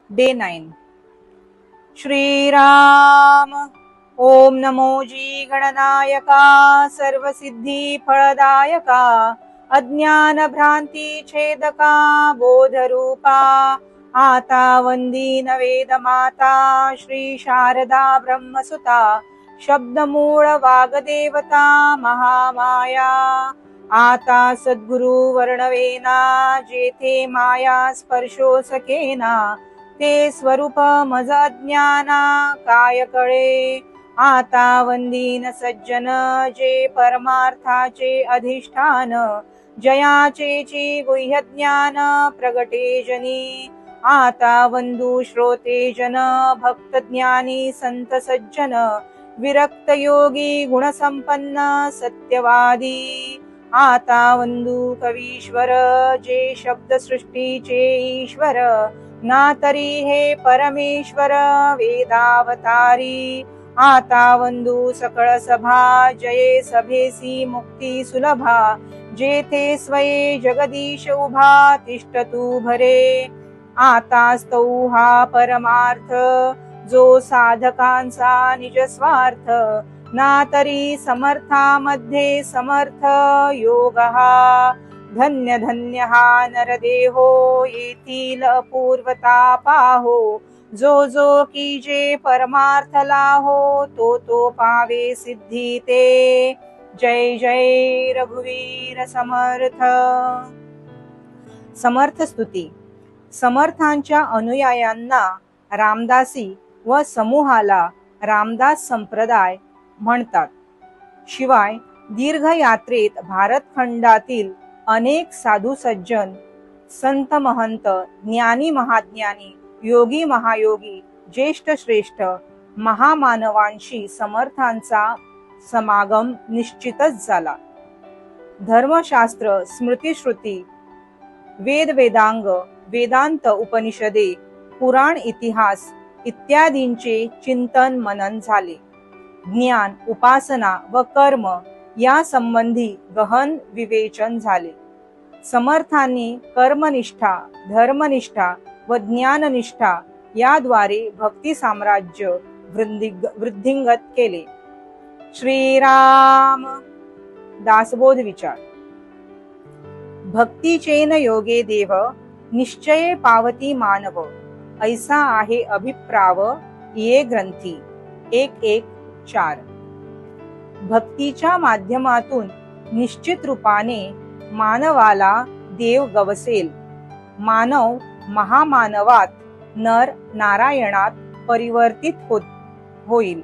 Day 9. Shriram ओम नमो जी गणनायका सर्वसिद्धी फलदायका अज्ञान भ्रांती छेदका बोधरूपा आता वंदीन वेद माता श्री शारदा ब्रह्मसुता शब्दमूळ वागदेवता महामाया आता सद्गुरु वर्णवेना जेथे माया स्पर्शो सकेना ते स्वरूप मज अज्ञाना काय कळे आता वंदीन सज्जन जे परमार्थाचे अधिष्ठान जयाचे गुह्य ज्ञान प्रगटे जनी आता वंदू श्रोते जन भक्त ज्ञानी संत सज्जन विरक्त योगी गुणसंपन्न सत्यवादी आता वंदू कवीश्वर जे शब्द सृष्टीचे ईश्वर ना तरी हे परमेश्वर वेदावतारी आता वंदू सकळ सभा जये सभेसी मुक्ती सुलभा जेथे स्वये जगदीश उभा तिष्ठतु भरे आता स्तौ हा परमार्थ जो साधकांचा निज स्वार्थ ना तरी समर्थामध्ये समर्थ योग हा धन्य धन्य हा नरदेहो येथील अपूर्वता पाहो जो की जे परमार्थ लाहो तो पावे सिद्धी ते जय जय रघुवीर समर्थ. समर्थ स्तुती. समर्थांच्या अनुयायांना रामदासी व समूहाला रामदास संप्रदाय म्हणतात. शिवाय दीर्घ यात्रेत भारतखंडातील अनेक साधू सज्जन संत महंत ज्ञानी महाज्ञानी योगी महायोगी ज्येष्ठ श्रेष्ठ महामानवांशी समर्थांचा समागम निश्चितच झाला. धर्मशास्त्र स्मृतिश्रुती वेद वेदांग वेदांत उपनिषदे पुराण इतिहास इत्यादींचे चिंतन मनन झाले. ज्ञान उपासना व कर्म या संबंधी गहन विवेचन झाले. समर्थांनी कर्मनिष्ठा धर्मनिष्ठा व ज्ञाननिष्ठा याद्वारे भक्ती साम्राज्य वृद्धिंगत केले. श्रीराम. दासबोध विचार. भक्तीचेन योगे देव निश्चये पावती मानव ऐसा आहे अभिप्राव ये ग्रंथी 1:1:4. भक्तीच्या माध्यमातून निश्चित रूपाने मानवाला देव गवसेल. मानव महामानवात नर नारायणात परिवर्तित होईल.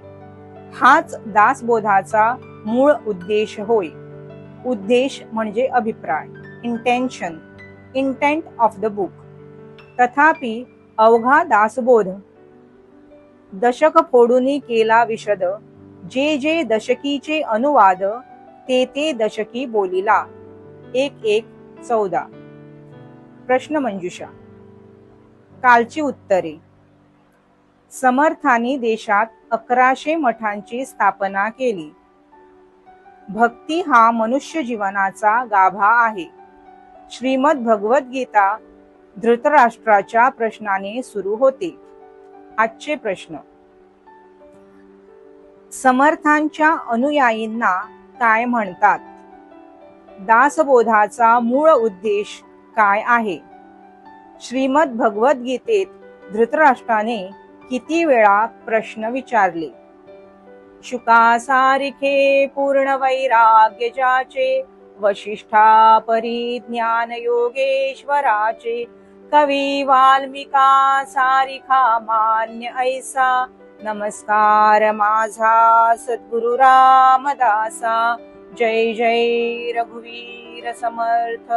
हाच दासबोधाचा मूळ उद्देश होय. उद्देश म्हणजे अभिप्राय, intention, intent of the book. तथापि अवघा दासबोध दशक फोडून केला विशद. जे दशकीचे अनुवाद ते दशकी बोलिला. 1:1:14. प्रश्नमंजुषा. कालची उत्तरे. समर्थांनी देशात 1100 मठांची स्थापना केली. भक्ती हा मनुष्य जीवनाचा गाभा आहे. श्रीमद भगवद्गीता धृतराष्ट्राच्या प्रश्नाने सुरू होते. आजचे प्रश्न. समर्थांच्या अनुयायींना काय म्हणतात? दासबोधाचा मूळ उद्देश काय आहे? श्रीमद भगवद्गीतेत धृतराष्ट्राने किती वेळा प्रश्न विचारले? शुकासारिखे पूर्ण वैराग्य ज्याचे वशिष्ठा परी ज्ञान योगेश्वराचे कवी वाल्मिका सारिखा मान्य ऐसा नमस्कार माझा सद्गुरु रामदासा. जय जय रघुवीर समर्थ.